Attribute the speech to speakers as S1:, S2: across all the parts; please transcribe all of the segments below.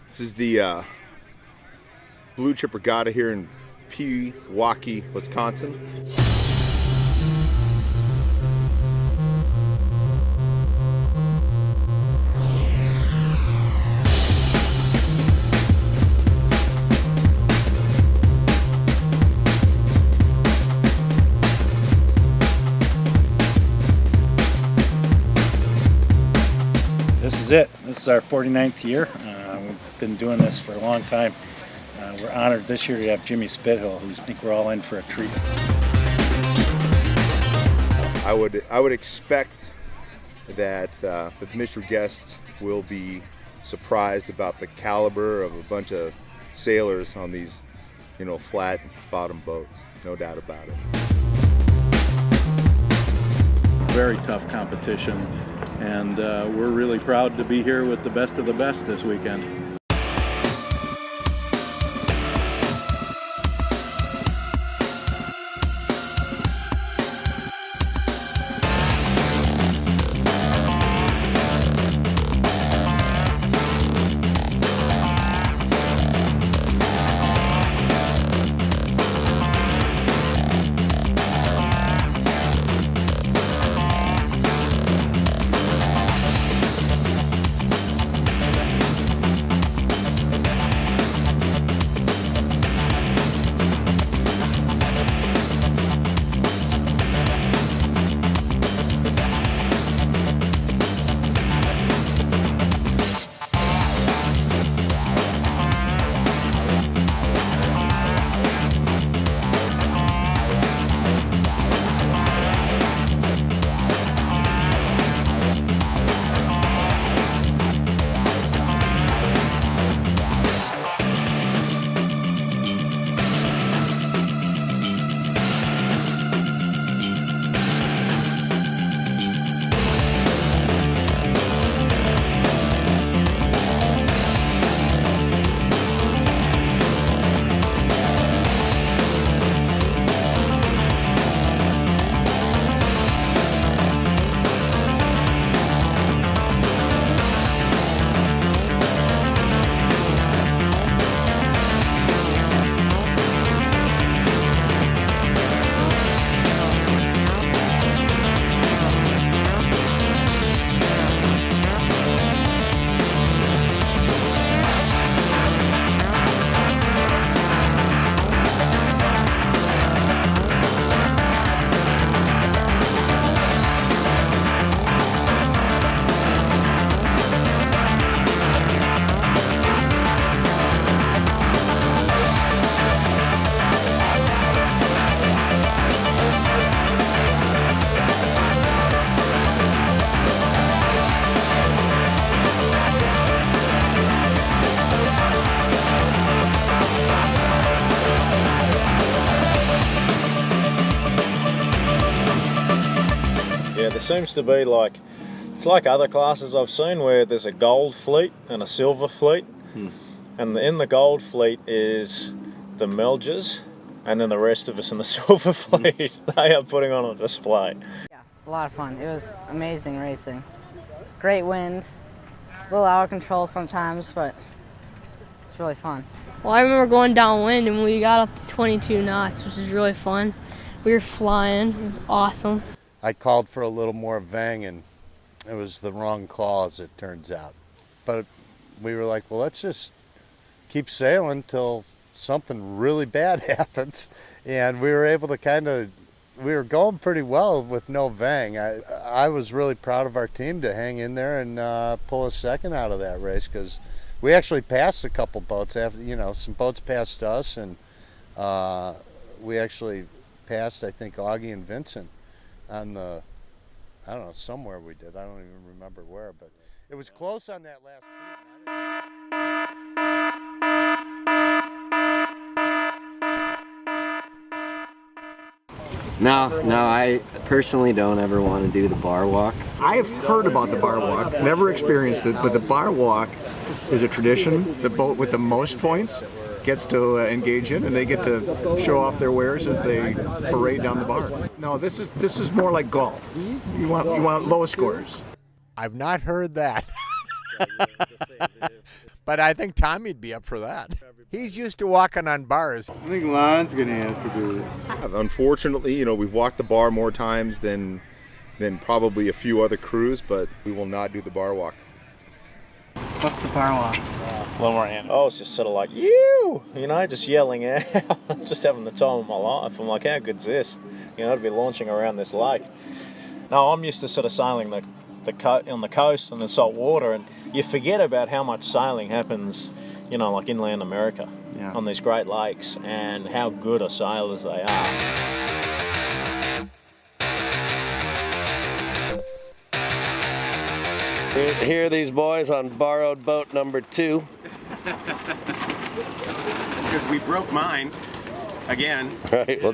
S1: This is the Blue Chip Regatta here in Pewaukee, Wisconsin.
S2: This is it. This is our 49th year. We've been doing this for a long time. We're honored this year to have Jimmy Spithill, who think we're all in for a treat.
S1: I would expect that the mystery guests will be surprised about the caliber of a bunch of sailors on these, flat bottom boats. No doubt about it.
S3: Very tough competition, and we're really proud to be here with the best of the best this weekend.
S4: Yeah, there seems to be it's like other classes I've seen where there's a gold fleet and a silver fleet. And in the gold fleet is the Melges, and then the rest of us in the silver fleet, they are putting on a display.
S5: Yeah, a lot of fun. It was amazing racing. Great wind, a little out of control sometimes, but it's really fun.
S6: Well, I remember going downwind and we got up to 22 knots, which is really fun. We were flying. It was awesome.
S7: I called for a little more vang, and it was the wrong call, as it turns out. But we were like, well, let's just keep sailing till something really bad happens. And we were able to we were going pretty well with no vang. I was really proud of our team to hang in there and pull a second out of that race, because we actually passed a couple boats after, some boats passed us, and we actually passed, I think, Augie and Vincent on the, I don't know, somewhere we did. I don't even remember where, but it was close on that last
S8: No, I personally don't ever want to do the bar walk.
S9: I've heard about the bar walk, never experienced it, but the bar walk is a tradition. The boat with the most points gets to engage in, and they get to show off their wares as they parade down the bar. No, this is more like golf. You want low scores.
S7: I've not heard that.
S10: but I think Tommy'd be up for that. He's used to walking on bars.
S9: I think Lon's going to have to do it.
S1: Unfortunately, we've walked the bar more times than probably a few other crews, but we will not do the bar walk.
S5: What's the bar walk?
S4: A little more hand. I was just sort of like, just yelling out, just having the time of my life. I'm like, how good's this? To be launching around this lake. No, I'm used to sort of sailing on the coast and the salt water, and you forget about how much sailing happens, like inland America, on these Great Lakes, and how good a sailors they are.
S11: Here are these boys on borrowed boat number 2.
S12: Because we broke mine again.
S11: Right. Well,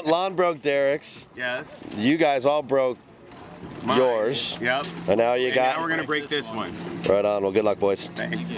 S11: Lon broke Derek's.
S12: Yes.
S11: You guys all broke yours.
S12: Yep.
S11: And now
S12: now we're gonna break this one.
S11: Right on. Well, good luck, boys.
S12: Thanks.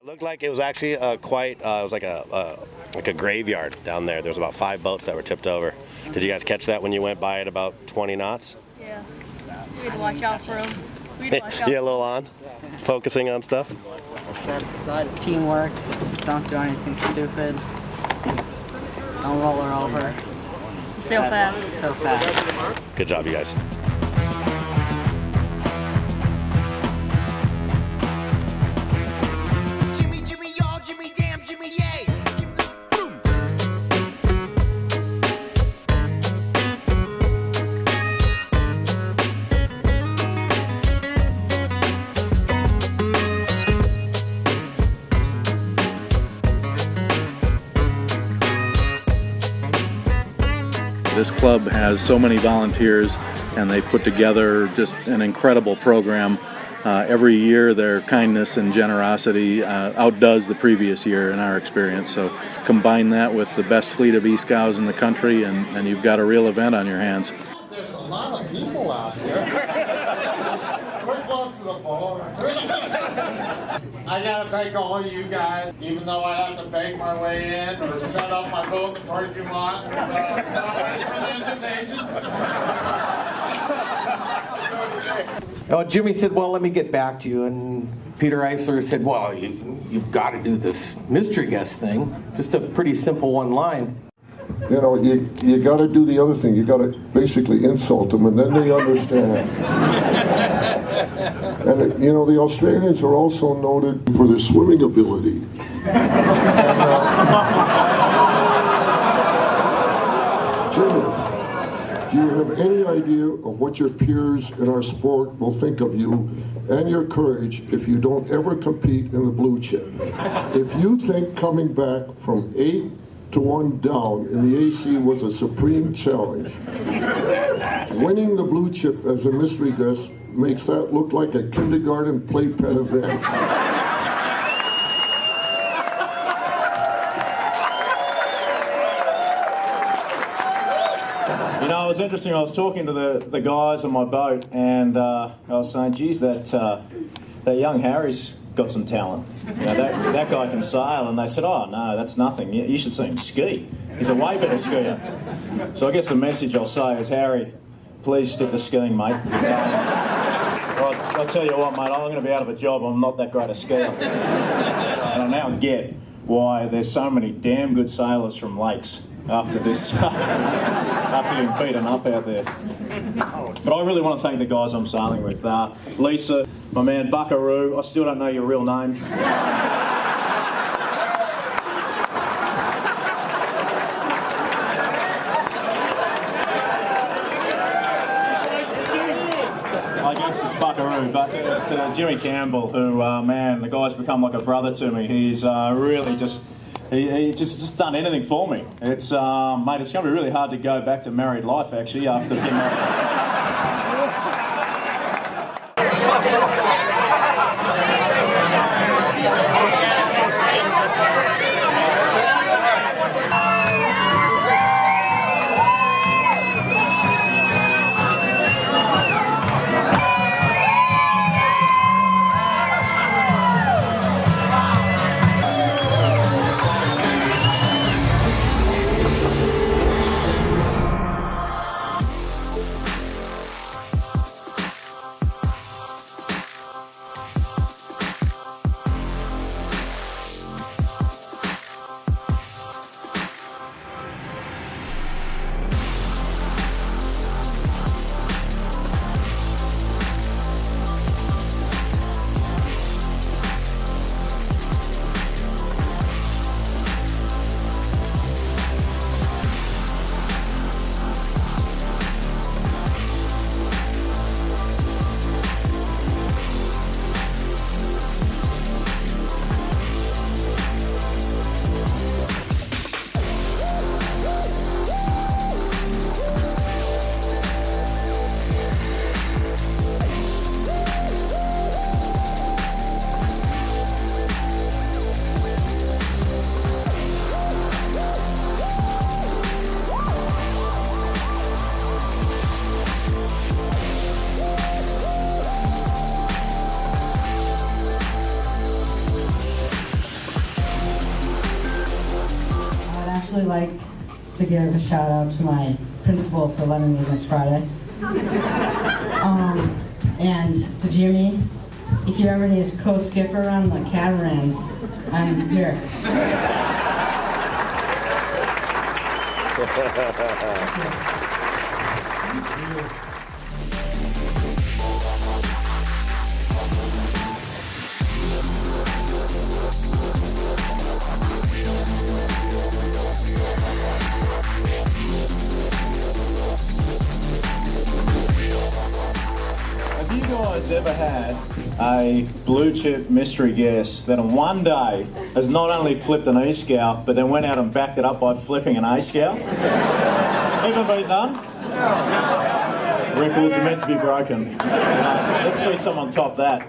S11: Looked like it was actually it was like a graveyard down there. There was about 5 boats that were tipped over. Did you guys catch that when you went by at about 20 knots?
S6: Yeah. We had to watch out for them.
S11: Yeah, a little on, focusing on stuff.
S5: Teamwork. Don't do anything stupid. Don't roll her over.
S6: Sail fast.
S5: So fast.
S11: Good job, you guys.
S3: This club has so many volunteers, and they put together just an incredible program. Every year their kindness and generosity outdoes the previous year in our experience. So combine that with the best fleet of e-scows in the country, and you've got a real event on your hands.
S13: There's a lot of people out here. We're close to the boat. I gotta thank all of you guys, even though I have to bake my way in or set up my boat in the parking lot. Waiting for the invitation.
S14: Jimmy said, well, let me get back to you. And Peter Eisler said, well, you've got to do this mystery guest thing. Just a pretty simple one line.
S13: You know, you got to do the other thing. You got to basically insult them, and then they understand. And you know, the Australians are also noted for their swimming ability. And,
S15: Do you have any idea of what your peers in our sport will think of you and your courage if you don't ever compete in the blue chip? If you think coming back from 8-1 down in the AC was a supreme challenge, winning the blue chip as a mystery guest makes that look like a kindergarten playpen event.
S4: You know, it was interesting. I was talking to the guys on my boat, and I was saying, geez, that young Harry's got some talent. You know, that guy can sail. And they said, oh, no, that's nothing. You should see him ski. He's a way better skier. So I guess the message I'll say is, Harry, please stick to skiing, mate. I'll tell you what, mate, I'm going to be out of a job. I'm not that great a skier. And I now get why there's so many damn good sailors from lakes after this, after getting beaten up out there. But I really want to thank the guys I'm sailing with. Lisa, my man Buckaroo, I still don't know your real name. I guess it's Buckaroo, but to Jimmy Campbell, who, man, the guy's become like a brother to me. He's really just... He just done anything for me. It's, mate, it's going to be really hard to go back to married life, actually, after getting married.
S5: I'd like to give a shout out to my principal for letting me this Friday. And to Jimmy, if you ever need a co-skipper on the catamarans, I'm here.
S4: Have you guys ever had a blue chip mystery guest that in one day has not only flipped an E-scout, but then went out and backed it up by flipping an A-scout? Ever been done? Records are meant to be broken. Let's see someone top that.